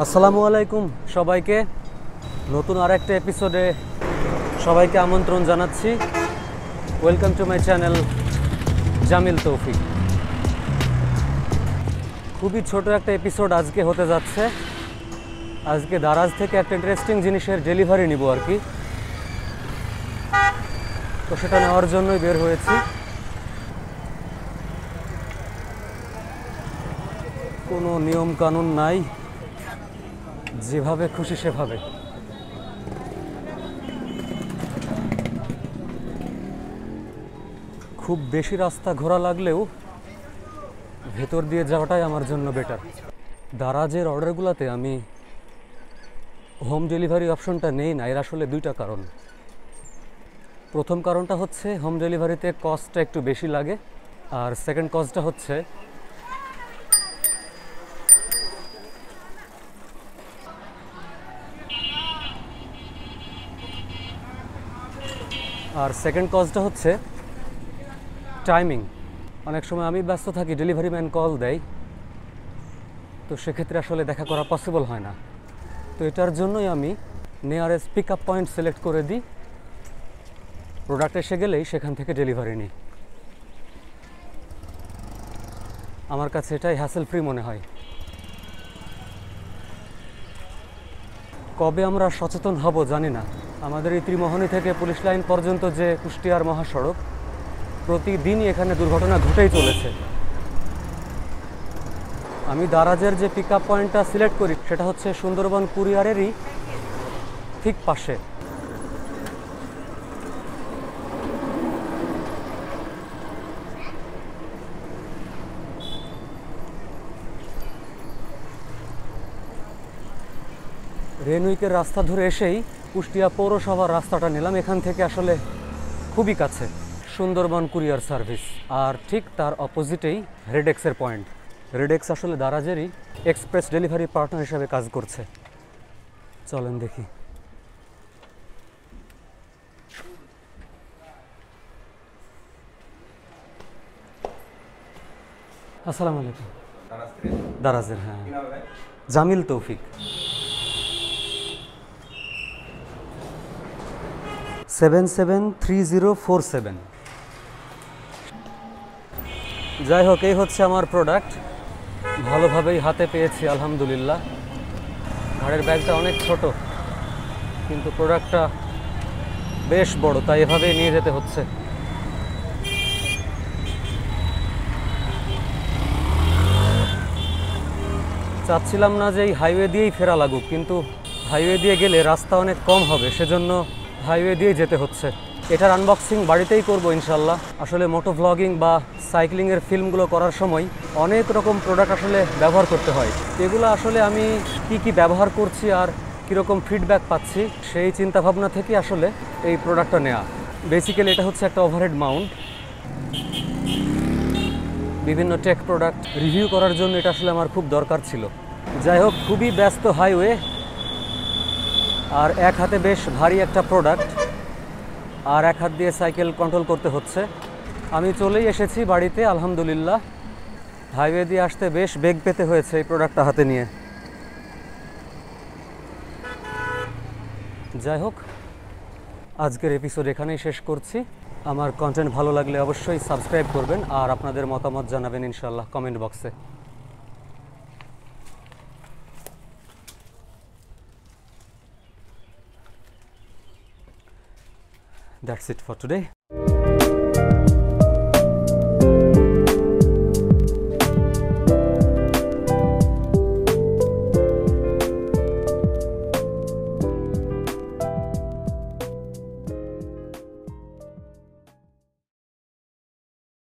আসসালামু আলাইকুম সবাইকে নতুন আরেকটা এপিসোডে সবাইকে আমন্ত্রণ জানাচ্ছি। Welcome to my channel Jamil তৌফিক। খুবই ছোট একটা এপিসোড আজকে হতে যাচ্ছে। আজকে দারাজ থেকে একটা ইন্টারেস্টিং জিনিসের ডেলিভারি নিব আর কি, তো সেটা নেওয়ার জন্যই বের হয়েছি। কোনো নিয়ম কানুন নাই, যেভাবে খুশি সেভাবে। খুব বেশি রাস্তা ঘোরা লাগলেও ভেতর দিয়ে যাওয়াটাই আমার জন্য বেটার। দারাজের অর্ডারগুলোতে আমি হোম ডেলিভারি অপশনটা নেই না। এর আসলে দুইটা কারণ। প্রথম কারণটা হচ্ছে হোম ডেলিভারিতে কস্টটা একটু বেশি লাগে, আর সেকেন্ড কস্টটা হচ্ছে টাইমিং। অনেক সময় আমি ব্যস্ত থাকি, ডেলিভারি ম্যান কল দেয়, তো সেক্ষেত্রে আসলে দেখা করা পসিবল হয় না। তো এটার জন্যই আমি nearest pick up point select করে দিই। প্রোডাক্ট এসে গেলেই সেখান থেকে ডেলিভারি নিই। আমার কাছে এটাই হ্যাসেল ফ্রি মনে হয়। কবে আমরা সচেতন হব জানি না। আমাদের এই ত্রিমোহনী থেকে পুলিশ লাইন পর্যন্ত যে কুষ্টিয়ার মহাসড়ক, প্রতিদিনই এখানে দুর্ঘটনা ঘটেই চলেছে। আমি দারাজের যে পিক আপ পয়েন্টটা সিলেক্ট করি সেটা হচ্ছে সুন্দরবন কুরিয়ারেরই ঠিক পাশে। রেনউইকের রাস্তা ধরে এসেই কুষ্টিয়া পৌরসভার রাস্তাটা নিলাম। এখান থেকে আসলে খুবই কাছে সুন্দরবন কুরিয়ার সার্ভিস, আর ঠিক তার অপোজিটেই রেডেক্সের পয়েন্ট। রেডেক্স আসলে দারাজেরই এক্সপ্রেস ডেলিভারি পার্টনার হিসেবে কাজ করছে। চলেন দেখি। আসসালামু আলাইকুম। দারাজের, হ্যাঁ, জামিল তৌফিক। 773047। যাই হোক, এই হচ্ছে আমার প্রোডাক্ট। ভালোভাবেই হাতে পেয়েছি আলহামদুলিল্লাহ। ঘাড়ের ব্যাগটা অনেক ছোট, কিন্তু প্রোডাক্টটা বেশ বড়, তাই এভাবেই নিয়ে যেতে হচ্ছে। চাচ্ছিলাম না যে এই হাইওয়ে দিয়েই ফেরা লাগুক, কিন্তু হাইওয়ে দিয়ে গেলে রাস্তা অনেক কম হবে, সেজন্য হাইওয়ে দিয়েই যেতে হচ্ছে। এটার আনবক্সিং বাড়িতেই করব ইনশাল্লাহ। আসলে মোটো ভ্লগিং বা সাইক্লিংয়ের ফিল্মগুলো করার সময় অনেক রকম প্রোডাক্ট আসলে ব্যবহার করতে হয়। এগুলো আসলে আমি কি ব্যবহার করছি আর কীরকম ফিডব্যাক পাচ্ছি, সেই চিন্তাভাবনা থেকে আসলে এই প্রোডাক্টটা নেওয়া। বেসিক্যালি এটা হচ্ছে একটা ওভারহেড মাউন্ট। বিভিন্ন টেক প্রোডাক্ট রিভিউ করার জন্য এটা আসলে আমার খুব দরকার ছিল। যাই হোক, খুবই ব্যস্ত হাইওয়ে, আর এক হাতে বেশ ভারী একটা প্রোডাক্ট, আর এক হাত দিয়ে সাইকেল কন্ট্রোল করতে হচ্ছে। আমি চলেই এসেছি বাড়িতে আলহামদুলিল্লাহ। হাইওয়ে দিয়ে আসতে বেশ বেগ পেতে হয়েছে এই প্রোডাক্টটা হাতে নিয়ে। যাই হোক, আজকের এপিসোড এখানেই শেষ করছি। আমার কন্টেন্ট ভালো লাগলে অবশ্যই সাবস্ক্রাইব করবেন, আর আপনাদের মতামত জানাবেন ইনশাআল্লাহ কমেন্ট বক্সে। That's it for today.